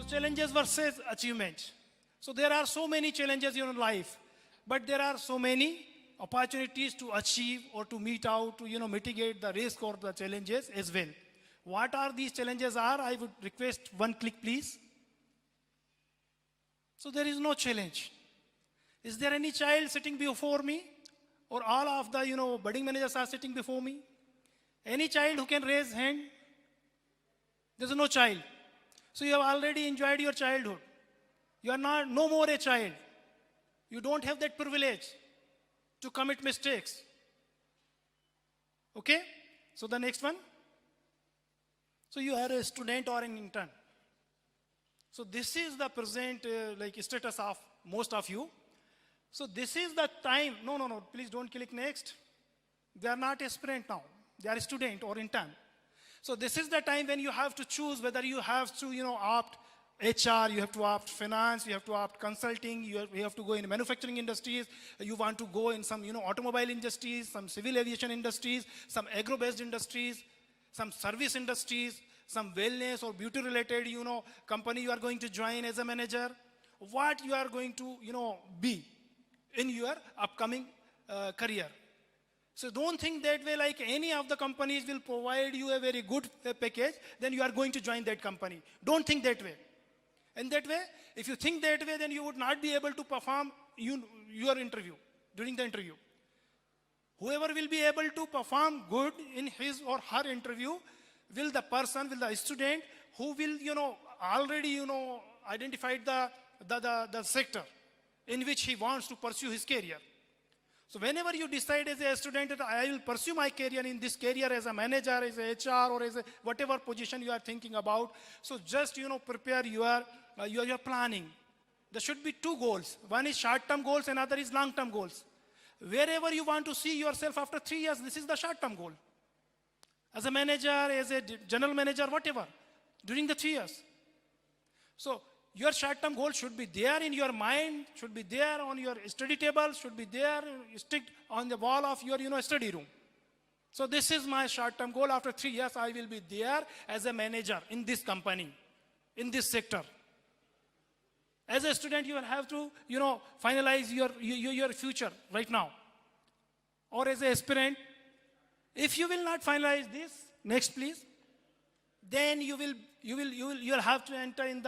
challenges versus achievement. So there are so many challenges in your life, but there are so many opportunities to achieve or to meet out, to mitigate the risk or the challenges as well. What are these challenges are? I would request one click, please. So there is no challenge. Is there any child sitting before me? Or all of the budding managers are sitting before me? Any child who can raise hand? There's no child. So you have already enjoyed your childhood. You are no more a child. You don't have that privilege to commit mistakes. Okay? So the next one. So you are a student or an intern. So this is the present status of most of you. So this is the time. No, please don't click next. They are not aspirant now. They are a student or intern. So this is the time when you have to choose whether you have to opt HR, you have to opt finance, you have to opt consulting, you have to go in manufacturing industries, you want to go in some automobile industries, some civil aviation industries, some agro-based industries, some service industries, some wellness or beauty related company you are going to join as a manager. What you are going to be in your upcoming career. So don't think that way like any of the companies will provide you a very good package, then you are going to join that company. Don't think that way. And that way, if you think that way, then you would not be able to perform your interview, during the interview. Whoever will be able to perform good in his or her interview will the student who will, already, identified the sector in which he wants to pursue his career. So whenever you decide as a student that I will pursue my career in this career as a manager, as a HR, or as a whatever position you are thinking about, so just prepare your planning. There should be two goals. One is short-term goals, another is long-term goals. Wherever you want to see yourself after 3 years, this is the short-term goal. As a manager, as a general manager, whatever, during the 3 years. So your short-term goal should be there in your mind, should be there on your study table, should be there sticked on the wall of your study room. So this is my short-term goal. After 3 years, I will be there as a manager in this company, in this sector. As a student, you will have to finalize your future right now. Or as an aspirant, if you will not finalize this, next please, then you will have to enter in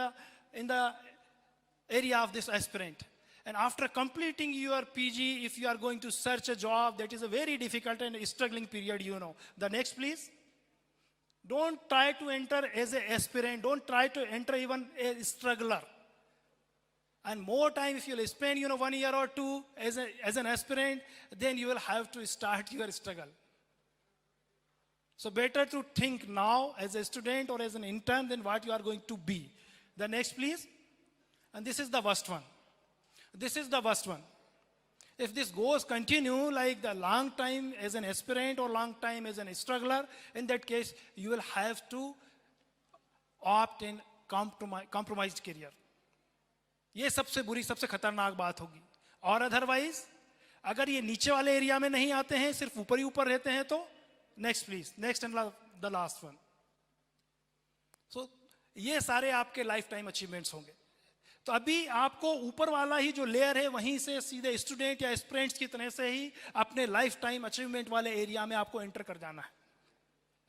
the area of this aspirant. And after completing your PG, if you are going to search a job, that is a very difficult and struggling period, The next, please. Don't try to enter as an aspirant. Don't try to enter even a struggler. And more time, if you'll spend, 1 year or 2 as an aspirant, then you will have to start your struggle. So better to think now as a student or as an intern than what you are going to be. The next, please. And this is the worst one. This is the worst one. If this goes continue like the long time as an aspirant or long time as a struggler, in that case, you will have to opt in compromised career. ये सबसे बुरी, सबसे खतरनाक बात होगी. और otherwise अगर ये नीचे वाले एरिया में नहीं आते हैं, सिर्फ ऊपर ही ऊपर रहते हैं, तो next please, next and the last one. So ये सारे आपके लाइफ टाइम अचीवमेंट्स होंगे. तो अभी आपको ऊपर वाला ही जो लेयर है वहीं से सीधे स्टूडेंट या एस्पिरेंट्स की तरह से ही अपने लाइफ टाइम अचीवमेंट वाले एरिया में आपको एंटर कर जाना है.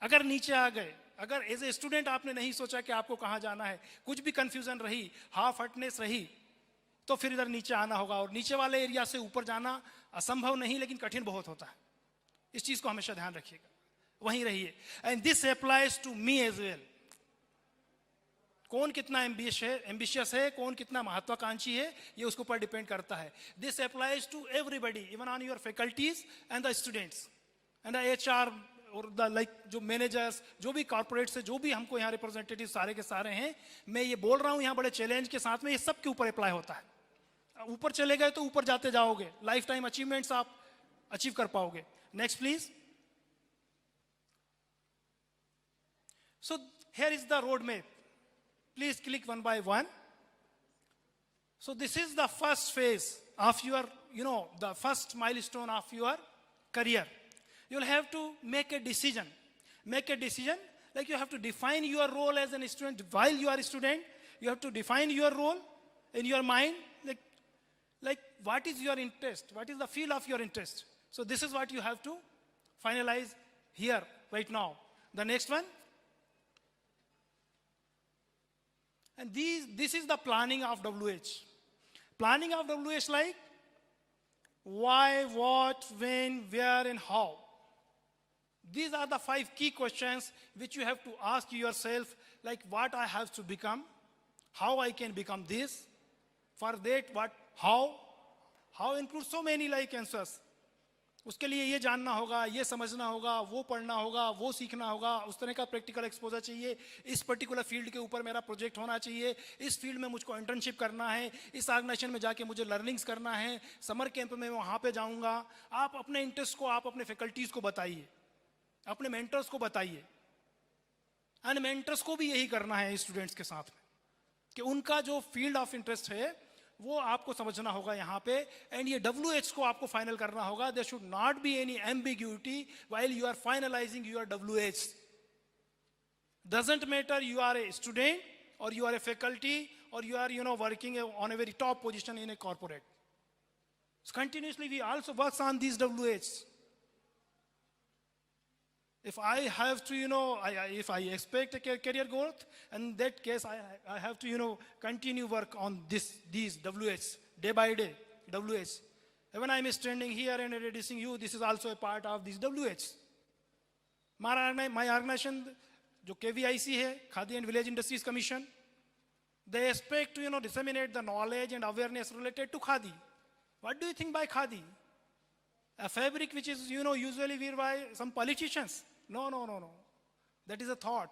अगर नीचे आ गए, अगर एज ए स्टूडेंट आपने नहीं सोचा कि आपको कहाँ जाना है, कुछ भी कंफ्यूजन रही, हाफ हर्टनेस रही, तो फिर इधर नीचे आना होगा. और नीचे वाले एरिया से ऊपर जाना असंभव नहीं, लेकिन कठिन बहुत होता है. इस चीज को हमेशा ध्यान रखिएगा, वहीं रहिए. And this applies to me as well. कौन कितना एम्बिशियस है, कौन कितना महत्वाकांक्षी है, ये उसके ऊपर डिपेंड करता है. This applies to everybody, even on your faculties and the students and the HR और द जो मैनेजर्स, जो भी कॉर्पोरेट से जो भी हमको यहाँ रिप्रेजेंटेटिव सारे के सारे हैं, मैं ये बोल रहा हूँ यहाँ बड़े चैलेंज के साथ में, ये सब के ऊपर अप्लाई होता है. ऊपर चले गए तो ऊपर जाते जाओगे, लाइफ टाइम अचीवमेंट्स आप अचीव कर पाओगे. Next please. So here is the road map. Please click one by one. So this is the first phase of your, the first milestone of your career. You'll have to make a decision. Make a decision, like you have to define your role as a student while you are a student. You have to define your role in your mind, like what is your interest? What is the field of your interest? So this is what you have to finalize here, right now. The next one. And this is the planning of WH. Planning of WH like why, what, when, where, and how. These are the 5 key questions which you have to ask yourself, like what I have to become, how I can become this, for that what, how includes so many like answers. उसके लिए ये जानना होगा, ये समझना होगा, वो पढ़ना होगा, वो सीखना होगा, उस तरह का प्रैक्टिकल एक्सपोजर चाहिए, इस पर्टिकुलर फील्ड के ऊपर मेरा प्रोजेक्ट होना चाहिए, इस फील्ड में मुझको इंटर्नशिप करना है, इस ऑर्गेनाइजेशन में जाके मुझे लर्निंग्स करना है, समर कैंप में वहाँ पे जाऊँगा. आप अपने इंटरेस्ट को आप अपने फैकल्टीज़ को बताइए, अपने मेंटर्स को बताइए. एंड मेंटर्स को भी यही करना है स्टूडेंट्स के साथ में, कि उनका जो फील्ड ऑफ इंटरेस्ट है वो आपको समझना होगा यहाँ पे. एंड ये WH को आपको फाइनल करना होगा. There should not be any ambiguity while you are finalizing your WH. Doesn't matter you are a student और यू आर ए फैकल्टी और you are working on a very top position in a corporate. So continuously we also work on these WHs. If I have to, if I expect a career growth, in that case, I have to, continue work on these WHs, day by day, WHs. When I'm standing here and introducing you, this is also a part of these WHs. My organization, जो KVIC है, Khadi and Village Industries Commission, they expect to, disseminate the knowledge and awareness related to Khadi. What do you think by Khadi? A fabric which is, usually worn by some politicians. No. That is a thought.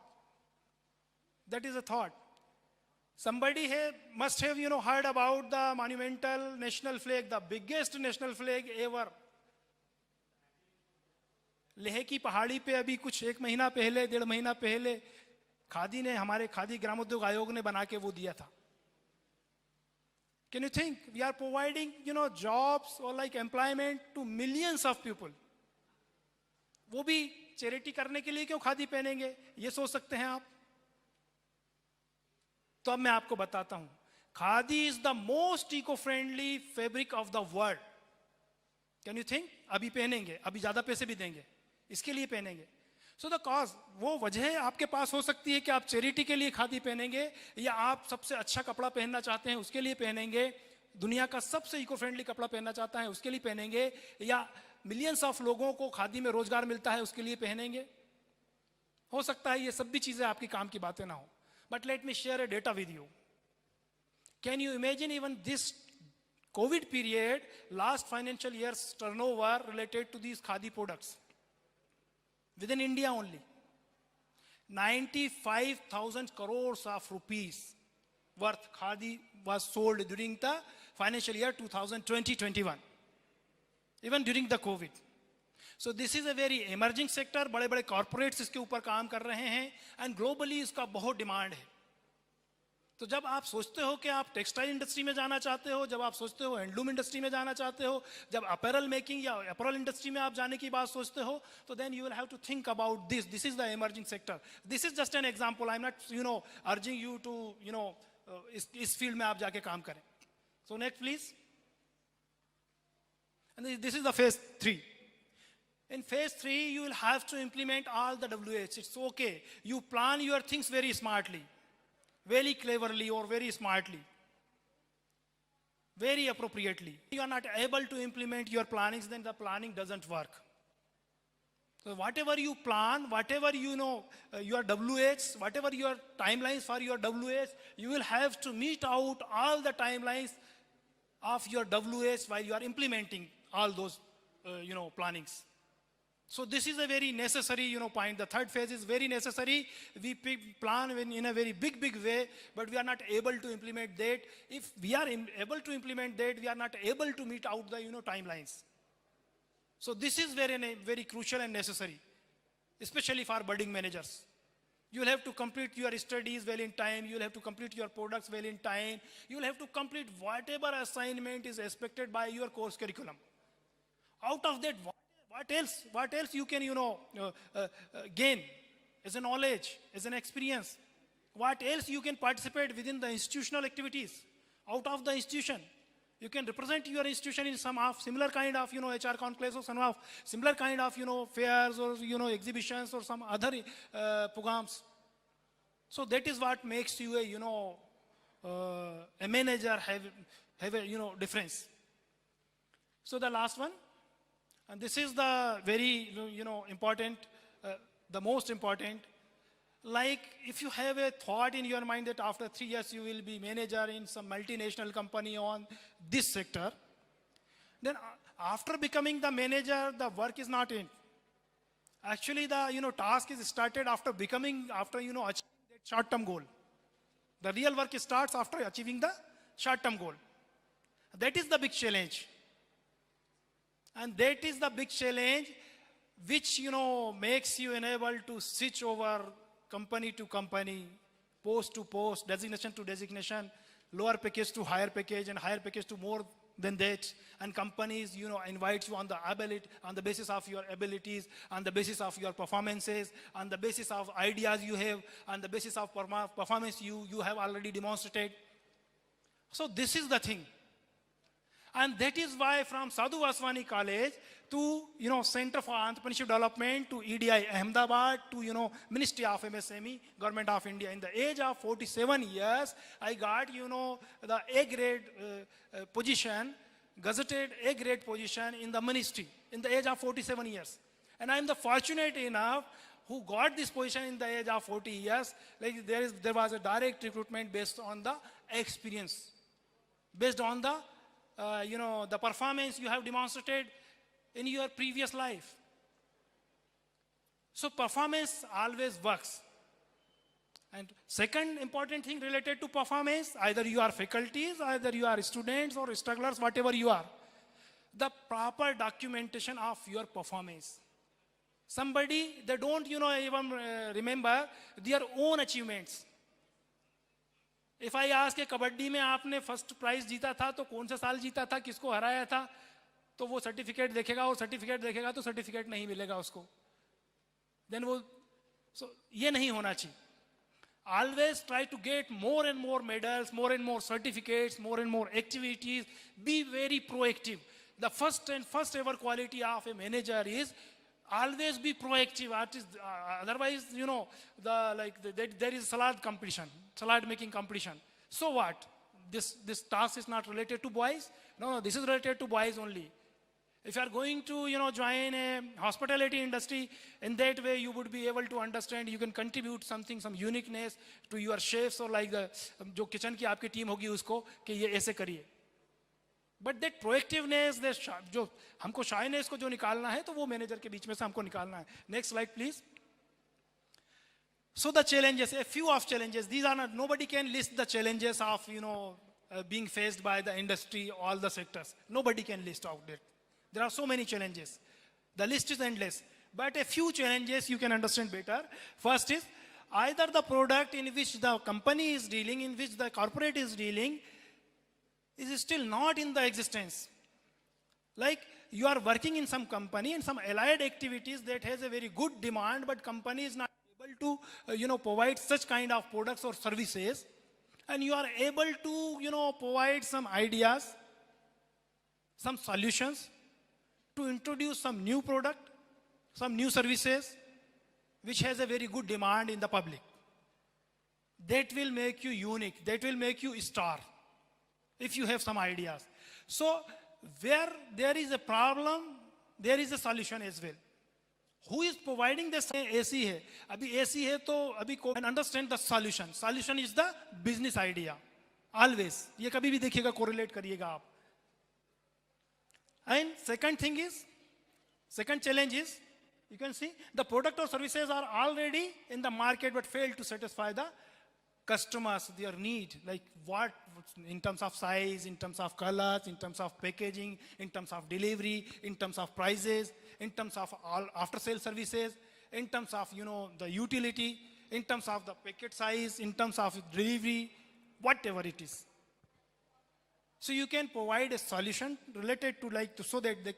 That is a thought. Somebody must have, heard about the monumental national flag, the biggest national flag ever. Leh की पहाड़ी पे अभी कुछ 1 महीना पहले, 1.5 महीना पहले खादी ने, हमारे खादी ग्रामोद्योग आयोग ने बना के वो दिया था. Can you think we are providing, jobs or like employment to millions of people? वो भी चैरिटी करने के लिए क्यों खादी पहनेंगे, ये सोच सकते हैं आप. तो अब मैं आपको बताता हूं. Khadi is the most eco friendly fabric of the world. Can you think? अभी पहनेंगे, अभी ज्यादा पैसे भी देंगे, इसके लिए पहनेंगे. सो द कॉज, वो वजह आपके पास हो सकती है कि आप चैरिटी के लिए खादी पहनेंगे, या आप सबसे अच्छा कपड़ा पहनना चाहते हैं उसके लिए पहनेंगे, दुनिया का सबसे इको फ्रेंडली कपड़ा पहनना चाहता है उसके लिए पहनेंगे, या मिलियंस ऑफ लोगों को खादी में रोजगार मिलता है उसके लिए पहनेंगे. हो सकता है ये सब भी चीजें आपकी काम की बातें ना हो. But let me share A data with you. Can you imagine even this COVID period, last financial year's turnover related to these khadi products within India only, 95,000 crores of rupees worth khadi was sold during the financial year 2020-21, even during the COVID. So this is a very emerging sector. बड़े बड़े corporates इसके ऊपर काम कर रहे हैं and globally इसका बहुत डिमांड है. तो जब आप सोचते हो कि आप टेक्सटाइल इंडस्ट्री में जाना चाहते हो, जब आप सोचते हो हैंडलूम इंडस्ट्री में जाना चाहते हो, जब अपैरल मेकिंग या अपैरल इंडस्ट्री में आप जाने की बात सोचते हो, तो then you will have to think about this. This is the emerging sector. This is just an example. I am not urging you to इस फील्ड में आप जाके काम करें. So next please. And this is the phase 3. In phase 3 you will have to implement all the WH. It's okay, you plan your things very smartly, very cleverly or very smartly, very appropriately. You are not able to implement your plannings, then the planning doesn't work. So whatever you plan, whatever your WH, whatever your timelines for your WH, you will have to meet out all the timelines of your WH while you are implementing all those plannings. So this is a very necessary point. The third phase is very necessary. We plan in a very big way, but we are not able to implement that. If we are able to implement that, we are not able to meet out the timelines. So this is very crucial and necessary, especially for budding managers. You will have to complete your studies well in time. You will have to complete your products well in time. You will have to complete whatever assignment is expected by your course curriculum. Out of that, what else you can gain as a knowledge, as an experience. What else you can participate within the institutional activities, out of the institution? You can represent your institution in some of similar kind of, HR conclaves or some of similar kind of, fairs or, exhibitions or some other programs. So that is what makes you a manager have a, difference. So the last one, and this is the very, important, the most important. Like if you have a thought in your mind that after 3 years you will be manager in some multinational company on this sector, then after becoming the manager, the work is not in. Actually, the task is started after achieving that short-term goal. The real work starts after achieving the short-term goal. That is the big challenge. And that is the big challenge which, makes you enabled to switch over company to company, post to post, designation to designation, lower package to higher package, and higher package to more than that. And companies, invite you on the ability, on the basis of your abilities, on the basis of your performances, on the basis of ideas you have, on the basis of performance you have already demonstrated. So this is the thing. And that is why from Sadhu Vaswani College to, Center for Entrepreneurship Development, to EDI Ahmedabad, to, Ministry of MSME, Government of India. In the age of 47 years, I got, the A-grade position, gazetted A-grade position in the ministry in the age of 47 years. And I'm the fortunate enough who got this position in the age of 40 years. Like there was a direct recruitment based on the experience, based on the the performance you have demonstrated in your previous life. So performance always works. And second important thing related to performance, either you are faculties, either you are students or strugglers, whatever you are, the proper documentation of your performance. Somebody, they don't, even remember their own achievements. If I ask कि कबड्डी में आपने first prize जीता था तो कौन सा साल जीता था, किसको हराया था, तो वो सर्टिफिकेट देखेगा, और सर्टिफिकेट देखेगा तो सर्टिफिकेट नहीं मिलेगा उसको. देन वो ये नहीं होना चाहिए. Always try to get more and more medals, more and more certificates, more and more activities. Be very proactive. The first ever quality of a manager is always be proactive. Otherwise, there is salad competition, salad making competition. So what? This task is not related to boys. No, this is related to boys only. If you are going to, join a hospitality industry, in that way you would be able to understand, you can contribute something, some uniqueness to your chefs or like the जो kitchen की आपकी team होगी उसको कि ये ऐसे करिए. But that proactiveness, जो हमको shyness को जो निकालना है, तो वो manager के बीच में से हमको निकालना है. Next slide, please. So the challenges, a few of challenges. These are not, nobody can list the challenges of, being faced by the industry, all the sectors. Nobody can list out that. There are so many challenges. The list is endless. But a few challenges you can understand better. First is, either the product in which the company is dealing, in which the corporate is dealing, is still not in the existence. Like you are working in some company and some allied activities that has a very good demand, but company is not able to, provide such kind of products or services. And you are able to, provide some ideas, some solutions, to introduce some new product, some new services, which has a very good demand in the public. That will make you unique. That will make you a star, if you have some ideas. So, where there is a problem, there is a solution as well. Who is providing this? AC है. अभी AC है तो अभी and understand the solution. Solution is the business idea. Always. ये कभी भी देखिएगा, correlate करिएगा आप. And second challenge is, you can see the product or services are already in the market but fail to satisfy the customers, their need, like what, in terms of size, in terms of colors, in terms of packaging, in terms of delivery, in terms of prices, in terms of all after sale services, in terms of, the utility, in terms of the packet size, in terms of delivery, whatever it is. So you can provide a solution related to so that that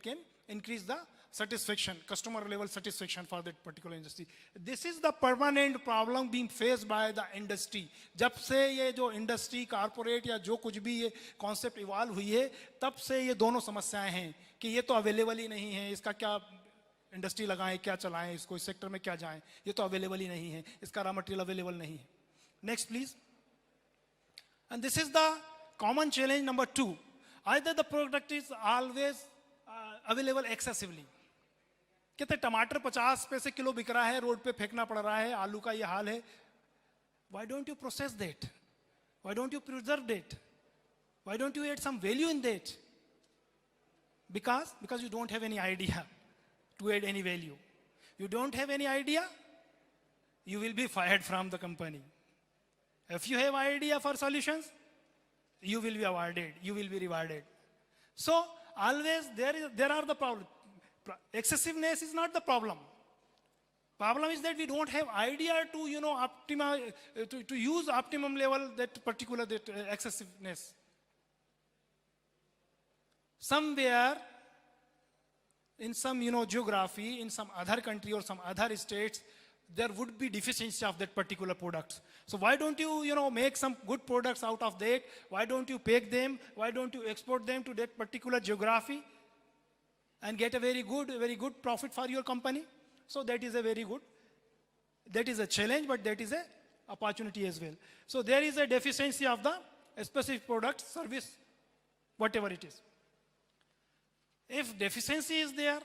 can increase the satisfaction, customer level satisfaction for that particular industry. This is the permanent problem being faced by the industry. जब से ये जो industry, corporate या जो कुछ भी ये concept evolve हुई है, तब से ये दोनों समस्याएं हैं कि ये तो available ही नहीं है, इसका क्या इंडस्ट्री लगाएं, क्या चलाएं, इसको इस सेक्टर में क्या जाएं, ये तो अवेलेबल ही नहीं है, इसका रॉ मटेरियल अवेलेबल नहीं है. Next please. And this is the common challenge number 2. Either the product is always available excessively. कहते टमाटर 50 पैसे किलो बिक रहा है, रोड पे फेंकना पड़ रहा है, आलू का ये हाल है. Why don't you process that? Why don't you preserve that? Why don't you add some value in that? Because you don't have any idea to add any value. You don't have any idea, you will be fired from the company. If you have idea for solutions, you will be awarded, you will be rewarded. So always there are the problem. Excessiveness is not the problem. Problem is that we don't have idea to to use optimum level that particular excessiveness. Somewhere in some geography, in some other country or some other states, there would be deficiency of that particular product. So why don't you make some good products out of that? Why don't you pack them? Why don't you export them to that particular geography and get a very good profit for your company? So that is a very good, that is a challenge, but that is a opportunity as well. So there is a deficiency of the specific product, service, whatever it is. If deficiency is there,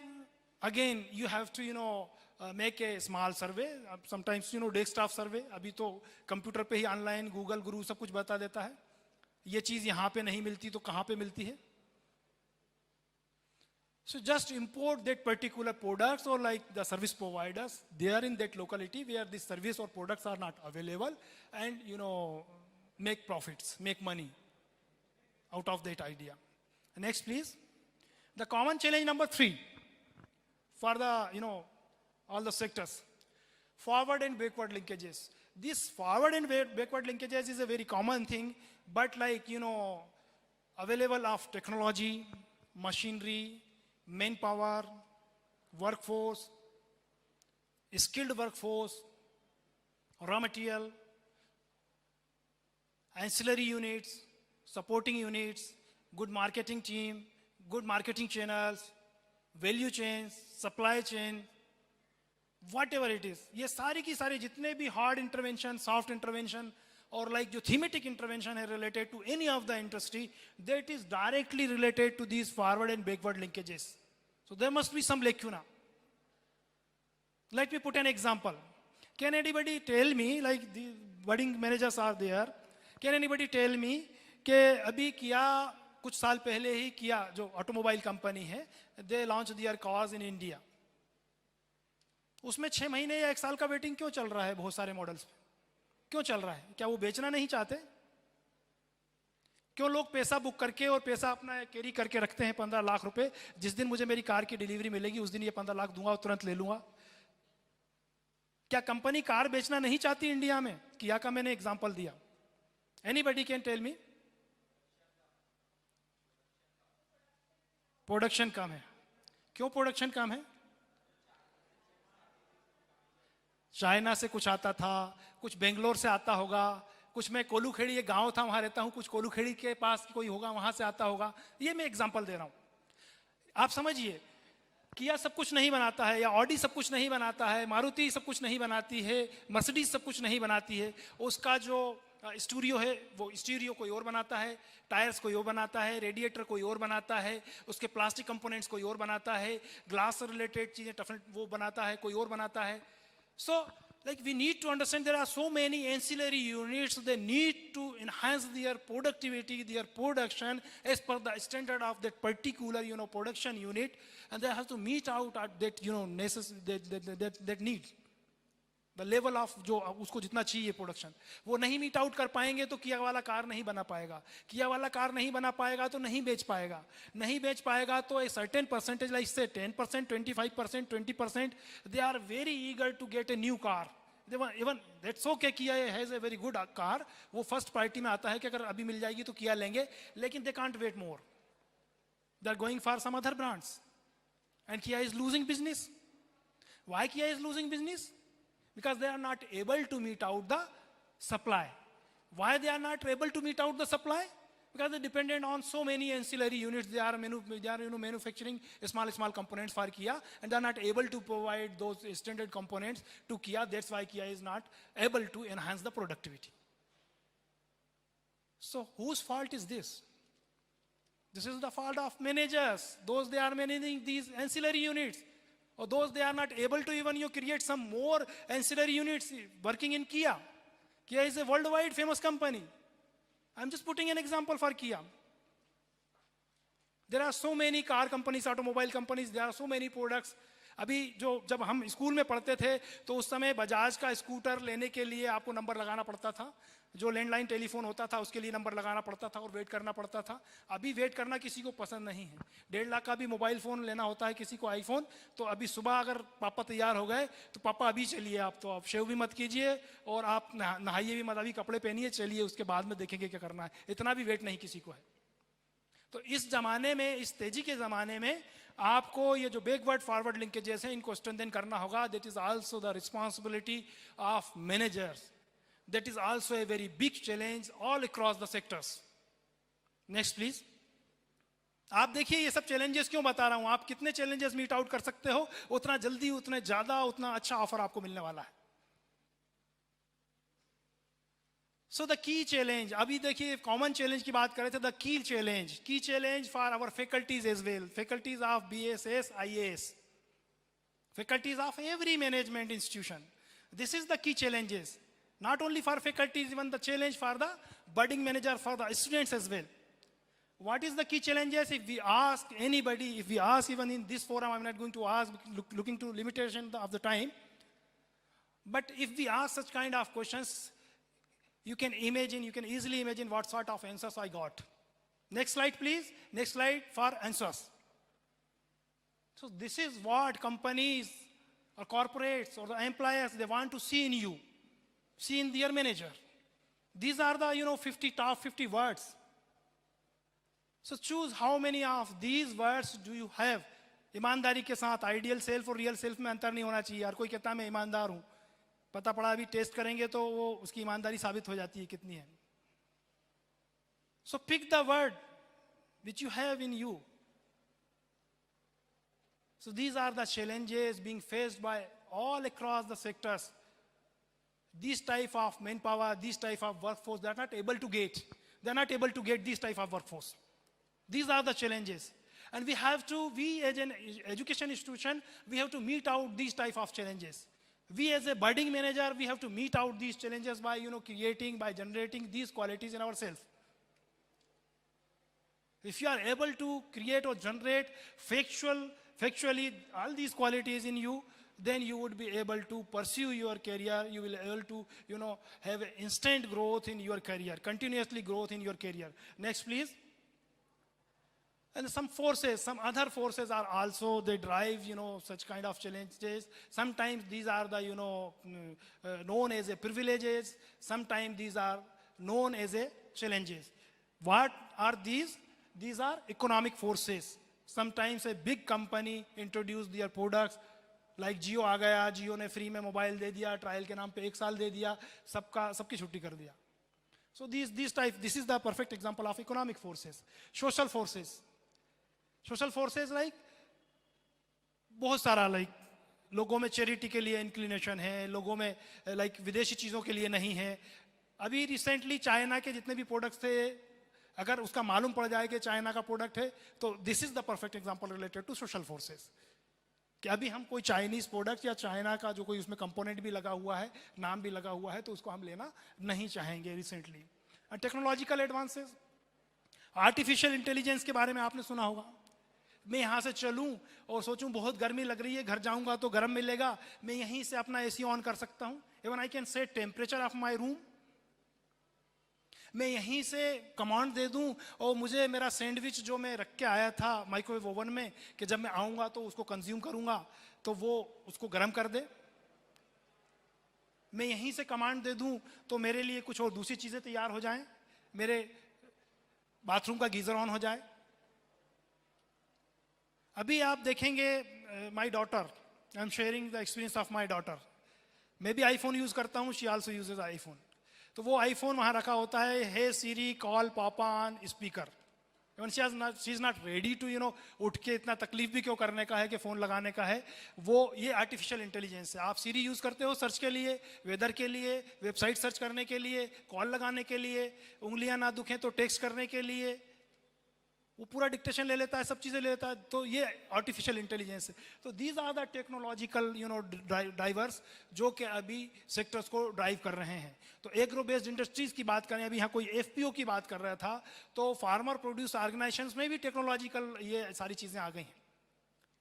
again you have to make a small survey. Sometimes desktop survey. अभी तो computer पे ही online Google गुरु सब कुछ बता देता है. ये चीज यहाँ पे नहीं मिलती तो कहाँ पे मिलती है? So just import that particular products or like the service providers, they are in that locality where this service or products are not available, and make profits, make money out of that idea. Next please. The common challenge number 3 for the all the sectors, forward and backward linkages. This forward and backward linkages is a very common thing, but like available of technology, machinery, manpower, workforce, skilled workforce, raw material, ancillary units, supporting units, good marketing team, good marketing channels, value chains, supply chain, whatever it is. ये सारी की सारी जितने भी hard intervention, soft intervention और like जो thematic intervention है related to any of the industry, that is directly related to these forward and backward linkages. So there must be some lacuna. Let me put an example. Can anybody tell me, like the budding managers are there, can anybody tell me कि अभी किया कुछ साल पहले ही किया जो automobile company है, they launch their cars in India, उसमें 6 महीने या 1 साल का वेटिंग क्यों चल रहा है? बहुत सारे मॉडल्स पे क्यों चल रहा है? क्या वो बेचना नहीं चाहते? क्यों लोग पैसा बुक करके और पैसा अपना कैरी करके रखते हैं 15 लाख रुपए, जिस दिन मुझे मेरी कार की डिलीवरी मिलेगी उस दिन ये 15 लाख दूंगा और तुरंत ले लूंगा? क्या कंपनी कार बेचना नहीं चाहती इंडिया में? किया का मैंने एग्जांपल दिया. Anybody can tell me? Production कम है. क्यों प्रोडक्शन कम है? चाइना से कुछ आता था, कुछ बेंगलोर से आता होगा, कुछ मैं कोलूखेड़ी, ये गांव था वहां रहता हूं, कुछ कोलूखेड़ी के पास कोई होगा वहां से आता होगा. ये मैं एग्जांपल दे रहा हूं. आप समझिए, किया सब कुछ नहीं बनाता है, या ऑडी सब कुछ नहीं बनाता है, मारुति सब कुछ नहीं बनाती है, मर्सिडीज सब कुछ नहीं बनाती है. उसका जो स्टूडियो है वो स्टीरियो कोई और बनाता है, टायर्स कोई और बनाता है, रेडिएटर कोई और बनाता है, उसके प्लास्टिक कंपोनेंट्स कोई और बनाता है, ग्लास से रिलेटेड चीजें टफनेट वो बनाता है, कोई और बनाता है. So like we need to understand there are so many ancillary units, they need to enhance their productivity, their production as per the standard of that particular production unit, and they have to meet out at that that need. The level of जो उसको जितना चाहिए production, वो नहीं meet out कर पाएंगे तो किया वाला कार नहीं बना पाएगा. किया वाला कार नहीं बना पाएगा तो नहीं बेच पाएगा. नहीं बेच पाएगा तो a certain percentage, like say 10%, 25%, 20%, they are very eager to get a new car. Even that's okay, Kia has a very good car. वो first priority में आता है कि अगर अभी मिल जाएगी तो किया लेंगे, लेकिन they can't wait more. They are going for some other brands. and Kia is losing business. Why Kia is losing business? Because they are not able to meet out the supply. Why they are not able to meet out the supply? Because they dependent on so many ancillary units. They are manufacturing small components for Kia, and they are not able to provide those standard components to Kia. That's why Kia is not able to enhance the productivity. So whose fault is this? This is the fault of managers. Those they are managing these ancillary units, or those they are not able to even create some more ancillary units working in Kia. Kia is a worldwide famous company. I'm just putting an example for Kia. There are so many car companies, automobile companies, there are so many products. अभी जब हम school में पढ़ते थे तो उस समय बजाज का स्कूटर लेने के लिए आपको नंबर लगाना पड़ता था. जो लैंडलाइन टेलीफोन होता था उसके लिए नंबर लगाना पड़ता था और वेट करना पड़ता था. अभी वेट करना किसी को पसंद नहीं है. 1.5 लाख का भी मोबाइल फ़ोन लेना होता है किसी को, आईफोन. तो अभी सुबह अगर पापा तैयार हो गए तो पापा अभी चलिए, आप तो आप शेव भी मत कीजिए और आप नहाइए भी मत, अभी कपड़े पहनिए, चलिए उसके बाद में देखेंगे क्या करना है. इतना भी वेट नहीं किसी को है. तो इस जमाने में, इस तेजी के ज़माने में आपको ये जो बैकवर्ड फॉरवर्ड लिंकेजेस हैं इनको स्ट्रेंथन करना होगा. That is also the responsibility of managers. That is also a very big challenge all across the sectors. Next please. आप देखिए ये सब चैलेंजेस क्यों बता रहा हूं. आप कितने चैलेंजेस मीट आउट कर सकते हो, उतना जल्दी, उतने ज्यादा, उतना अच्छा ऑफर आपको मिलने वाला है. So the key challenge, अभी देखिए कॉमन चैलेंज की बात कर रहे थे. The key challenge for our faculties as well, faculties of BSS, IAS, faculties of every management institution. This is the key challenges, not only for faculties, even the challenge for the budding manager, for the students as well. What is the key challenges? If we ask anybody, if we ask even in this forum, I'm not going to ask, looking to limitation of the time, but if we ask such kind of questions, you can easily imagine what sort of answers I got. Next slide, please. Next slide for answers. So this is what companies or corporates or the employers, they want to see in you, see in their manager. These are the, top 50 words. So choose how many of these words do you have. ईमानदारी के साथ, ideal self और real self में अंतर नहीं होना चाहिए. हर कोई कहता है मैं ईमानदार हूं, पता पड़ा अभी टेस्ट करेंगे तो वो उसकी ईमानदारी साबित हो जाती है कितनी है. So pick the word which you have in you. So these are the challenges being faced by all across the sectors. This type of manpower, this type of workforce, they are not able to get this type of workforce. These are the challenges, and we as an education institution, we have to meet out these type of challenges. We as a budding manager, we have to meet out these challenges by creating, by generating these qualities in ourselves. If you are able to create or generate factually all these qualities in you, then you would be able to pursue your career. You will be able to have instant growth in your career, continuously growth in your career. Next please. And some other forces are also, they drive, such kind of challenges. Sometimes these are the, known as a privileges. Sometimes these are known as a challenges. What are these? These are economic forces. Sometimes a big company introduce their products, like Jio आ गया, Jio ने free में mobile दे दिया, trial के नाम पे 1 साल दे दिया, सबकी छुट्टी कर दिया. So this is the perfect example of economic forces. Social forces like बहुत सारा, like लोगों में चैरिटी के लिए इंक्लिनेशन है, लोगों में like विदेशी चीज़ों के लिए नहीं है. अभी रिसेंटली चाइना के जितने भी प्रोडक्ट्स थे, अगर उसका मालूम पड़ जाए कि चाइना का प्रोडक्ट है, तो this is the perfect example related to social forces. कि अभी हम कोई चाइनीज प्रोडक्ट या चाइना का जो कोई उसमें कंपोनेंट भी लगा हुआ है, नाम भी लगा हुआ है, तो उसको हम लेना नहीं चाहेंगे. Recently technological advances, artificial intelligence के बारे में आपने सुना होगा. मैं यहाँ से चलूँ और सोचूं बहुत गर्मी लग रही है, घर जाऊँगा तो गर्म मिलेगा, मैं यहीं से अपना AC ऑन कर सकता हूँ. Even I can set temperature of my room. मैं यहीं से कमांड दे दूं और मुझे मेरा सैंडविच जो मैं रख के आया था माइक्रोवेव ओवन में, कि जब मैं आऊँगा तो उसको कंज्यूम करूँगा, तो वो उसको गर्म कर दे. मैं यहीं से कमांड दे दूं तो मेरे लिए कुछ और दूसरी चीज़ें तैयार हो जाएं, मेरे बाथरूम का गीज़र ऑन हो जाए. अभी आप देखेंगे my daughter, I'm sharing the experience of my daughter. मैं भी आईफोन यूज करता हूँ, she also uses iPhone. तो वो आईफोन वहां रखा होता है, हे सीरी कॉल पापा on speaker. Even she is not ready to उठ के इतना तकलीफ भी क्यों करने का है कि फोन लगाने का है. वो ये आर्टिफिशियल इंटेलिजेंस है. आप सीरी यूज करते हो सर्च के लिए, वेदर के लिए, वेबसाइट सर्च करने के लिए, कॉल लगाने के लिए, उंगलियां ना दुखें तो टेक्स्ट करने के लिए, वो पूरा डिक्टेशन ले लेता है, सब चीजें ले लेता है. तो ये आर्टिफिशियल इंटेलिजेंस है. तो these are the technological drivers जो कि अभी सेक्टर्स को ड्राइव कर रहे हैं. तो एग्रो बेस्ड इंडस्ट्रीज की बात करें, अभी यहाँ कोई एफपीओ की बात कर रहा था, तो फार्मर प्रोड्यूस ऑर्गेनाइजेशंस में भी टेक्नोलॉजिकल ये सारी चीजें आ गई हैं.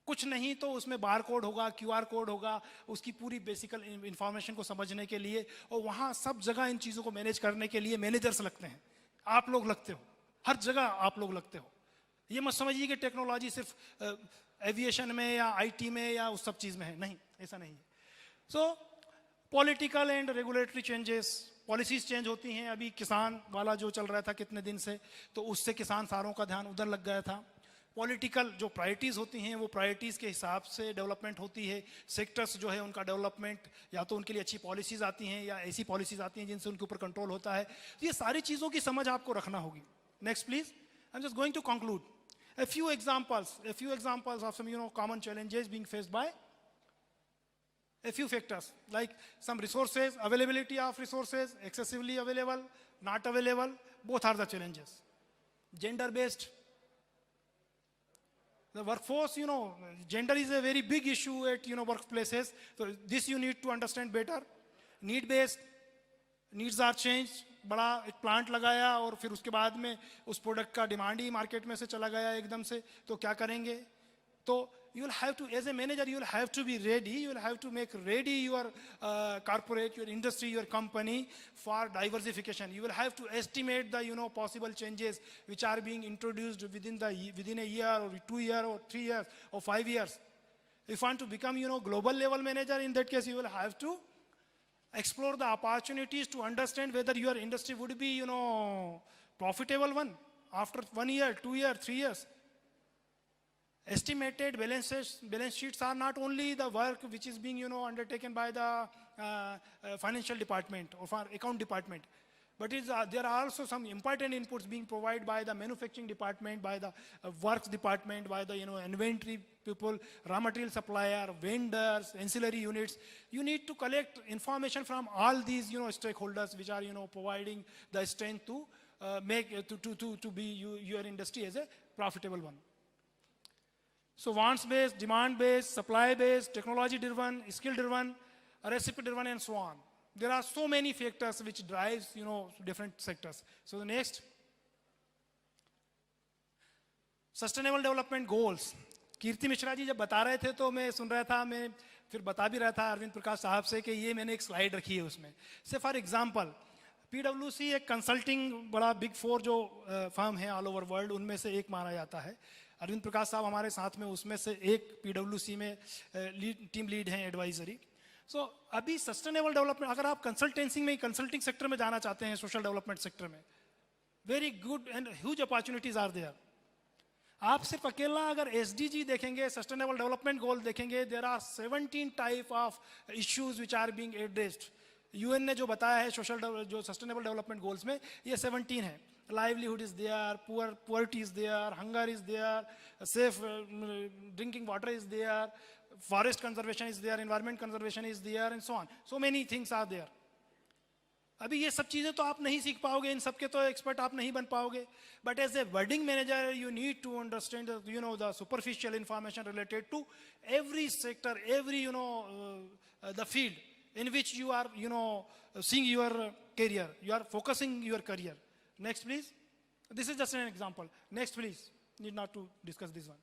कुछ नहीं तो उसमें बार कोड होगा, क्यूआर कोड होगा, उसकी पूरी बेसिकल इंफॉर्मेशन को समझने के लिए, और वहाँ सब जगह इन चीज़ों को मैनेज करने के लिए मैनेजर्स लगते हैं. आप लोग लगते हो, हर जगह आप लोग लगते हो. ये मत समझिए कि टेक्नोलॉजी सिर्फ एविएशन में या आईटी में या उस सब चीज़ में है. नहीं, ऐसा नहीं है. सो political and regulatory changes, policies change होती हैं. अभी किसान वाला जो चल रहा था कितने दिन से, तो उससे किसान सारों का ध्यान उधर लग गया था. पॉलिटिकल जो प्रायोरिटीज़ होती हैं वो प्रायोरिटीज़ के हिसाब से डेवलपमेंट होती है. सेक्टर्स जो है उनका डेवलपमेंट, या तो उनके लिए अच्छी पॉलिसीज़ आती हैं या ऐसी पॉलिसीज़ आती हैं जिनसे उनके ऊपर कंट्रोल होता है. तो ये सारी चीज़ों की समझ आपको रखना होगी. Next please. I am just going to conclude. A few examples of some common challenges being faced by a few factors, like some resources, availability of resources, excessively available, not available, both are the challenges. Gender based, the workforce, gender is a very big issue at workplaces, so this you need to understand better. Need based, needs are changed. बड़ा एक plant लगाया और फिर उसके बाद में उस product का डिमांड ही मार्केट में से चला गया एकदम से, तो क्या करेंगे. तो you will have to, as a manager, you will have to be ready, you will have to make ready your corporate, your industry, your company for diversification. You will have to estimate the possible changes which are being introduced within a year or 2 years or 3 years or 5 years. If you want to become global level manager, in that case you will have to explore the opportunities to understand whether your industry would be profitable one after 1 year, 2 years, 3 years. Estimated balance sheets are not only the work which is being undertaken by the financial department or account department, but there are also some important inputs being provided by the manufacturing department, by the works department, by the inventory people, raw material supplier, vendors, ancillary units. You need to collect information from all these stakeholders which are providing the strength to make to be your industry as a profitable one. So wants based, demand based, supply based, technology driven, skill driven, recipe driven, and so on. There are so many factors which drives different sectors. So the next, sustainable development goals. कीर्ति मिश्रा जी जब बता रहे थे तो मैं सुन रहा था, मैं फिर बता भी रहा था अरविंद प्रकाश साहब से कि ये मैंने एक स्लाइड रखी है उसमें से. फॉर एग्जांपल, पीडब्ल्यूसी एक कंसल्टिंग बड़ा बिग 4 जो फर्म है ऑल ओवर वर्ल्ड, उनमें से एक माना जाता है. अरविंद प्रकाश साहब हमारे साथ में उसमें से एक पीडब्ल्यूसी में टीम लीड हैं, एडवाइजरी. सो अभी सस्टेनेबल डेवलपमेंट, अगर आप कंसल्टेंसी में, कंसल्टिंग सेक्टर में जाना चाहते हैं, सोशल डेवलपमेंट सेक्टर में, very good and huge opportunities are there. आप सिर्फ अकेला अगर एसडीजी देखेंगे, सस्टेनेबल डेवलपमेंट गोल देखेंगे, there are 17 type of issues which are being addressed. UN ने जो बताया है सोशल जो सस्टेनेबल डेवलपमेंट गोल्स में, ये 17 है. livelihood is there, poverty is there, hunger is there, safe drinking water is there, forest conservation is there, environment conservation is there, and so on. So many things are there. अभी ये सब चीजें तो आप नहीं सीख पाओगे, इन सब के तो एक्सपर्ट आप नहीं बन पाओगे. But as a wording manager you need to understand the superficial information related to every sector, every the field in which you are seeing your career, you are focusing your career. Next please. This is just an example. Next please. Need not to discuss this one.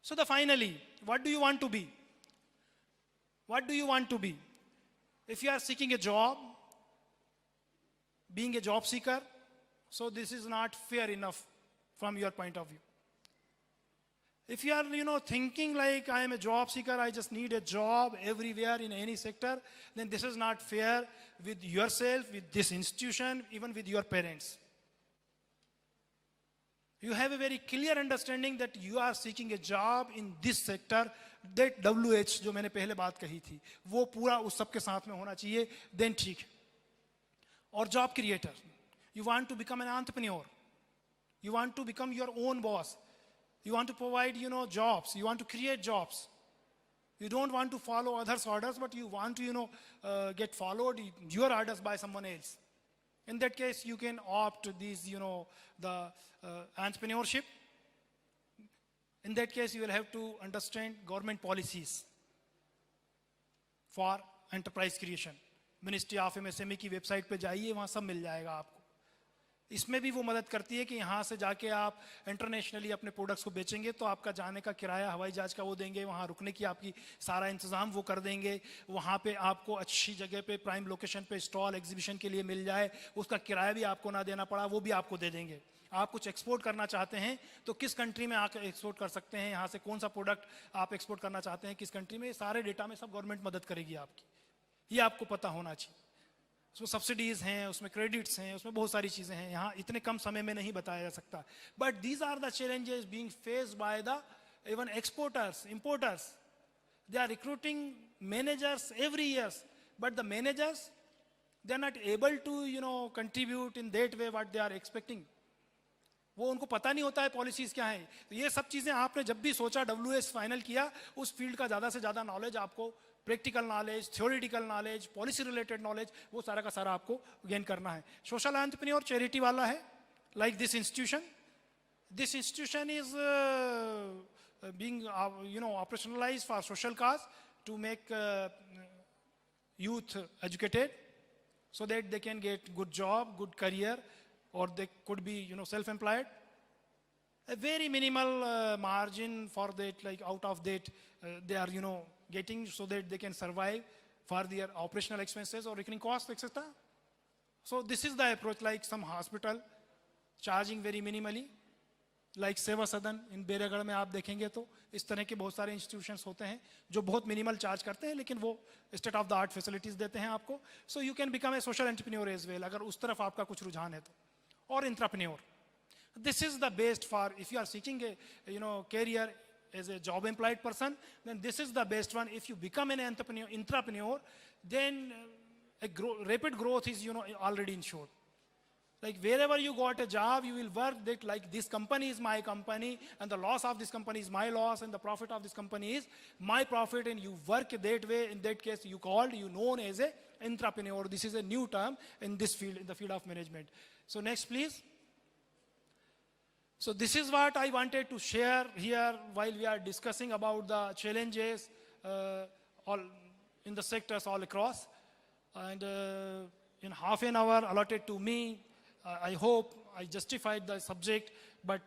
So finally, what do you want to be? What do you want to be? If you are seeking a job, being a job seeker, so this is not fair enough from your point of view. If you are thinking like I am a job seeker, I just need a job everywhere in any sector, then this is not fair with yourself, with this institution, even with your parents. You have a very clear understanding that you are seeking a job in this sector, that WH जो मैंने पहले बात कही थी वो पूरा उस सब के साथ में होना चाहिए, देन ठीक है। और job creator, you want to become an entrepreneur, you want to become your own boss, you want to provide jobs, you want to create jobs, you don't want to follow others orders, but you want to get followed your orders by someone else. In that case you can opt these the entrepreneurship. In that case you will have to understand government policies for enterprise creation. Ministry of MSME की website पे जाइए, वहाँ सब मिल जाएगा आपको। इसमें भी वो मदद करती है कि यहाँ से जाके आप इंटरनेशनली अपने प्रोडक्ट्स को बेचेंगे तो आपका जाने का किराया हवाई जहाज का वो देंगे, वहाँ रुकने की आपकी सारा इंतज़ाम वो कर देंगे, वहाँ पे आपको अच्छी जगह पे प्राइम लोकेशन पे स्टॉल एग्जीबिशन के लिए मिल जाए, उसका किराया भी आपको ना देना पड़ा, वो भी आपको दे देंगे। आप कुछ एक्सपोर्ट करना चाहते हैं तो किस कंट्री में आकर एक्सपोर्ट कर सकते हैं, यहाँ से कौन सा प्रोडक्ट आप एक्सपोर्ट करना चाहते हैं किस कंट्री में, सारे डेटा में सब गवर्नमेंट मदद करेगी आपकी, ये आपको पता होना चाहिए। उसमें सब्सिडीज हैं, उसमें क्रेडिट्स हैं, उसमें बहुत सारी चीज़ें हैं, यहाँ इतने कम समय में नहीं बताया जा सकता। But these are the challenges being faced by the even exporters, importers. They are recruiting managers every years, but the managers they are not able to contribute in that way what they are expecting. वो उनको पता नहीं होता है policies क्या है। तो ये सब चीज़ें आपने जब भी सोचा WS फाइनल किया, उस फील्ड का ज़्यादा से ज़्यादा नॉलेज आपको, practical knowledge, theoretical knowledge, policy related knowledge, वो सारा का सारा आपको गेन करना है। सोशल एंटरप्रेन्योर चैरिटी वाला है, like this institution. This institution is being operationalised for social cause to make youth educated so that they can get good job, good career, or they could be self-employed. A very minimal margin for that, like out of that they are getting so that they can survive for their operational expenses or recurring costs, etc. So this is the approach, like some hospital charging very minimally, like सेवा सदन इन बेरागढ़ में आप देखेंगे तो इस तरह के बहुत सारे इंस्टीट्यूशंस होते हैं जो बहुत मिनिमल चार्ज करते हैं, लेकिन वो state of the art facilities देते हैं आपको। So you can become a social entrepreneur as well, अगर उस तरफ आपका कुछ रुझान है तो। और intrapreneur, this is the best for if you are seeking a career as a job employed person, then this is the best one. If you become an intrapreneur, then rapid growth is already ensured. Like wherever you got a job, you will work that like this company is my company and the loss of this company is my loss and the profit of this company is my profit, and you work that way. In that case you known as a intrapreneur. This is a new term in this field, in the field of management. So next please. So this is what I wanted to share here while we are discussing about the challenges all in the sectors all across. And in half an hour allotted to me, I hope I justified the subject, but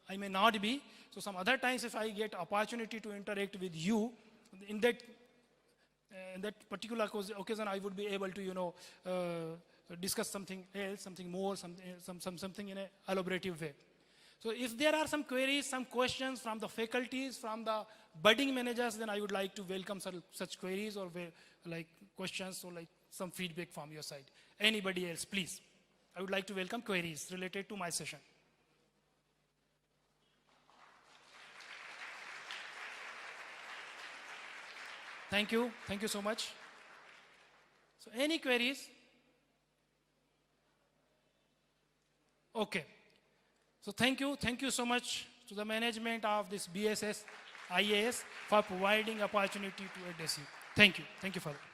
I may not be. So some other times if I get opportunity to interact with you, in that particular occasion I would be able to discuss something else, something more, something in an elaborative way. So if there are some queries, some questions from the faculties, from the budding managers, then I would like to welcome such queries or like questions or like some feedback from your side. Anybody else, please. I would like to welcome queries related to my session. Thank you so much. So any queries? Okay. So thank you so much to the management of this BSS IAS for providing opportunity to address you. Thank you for that.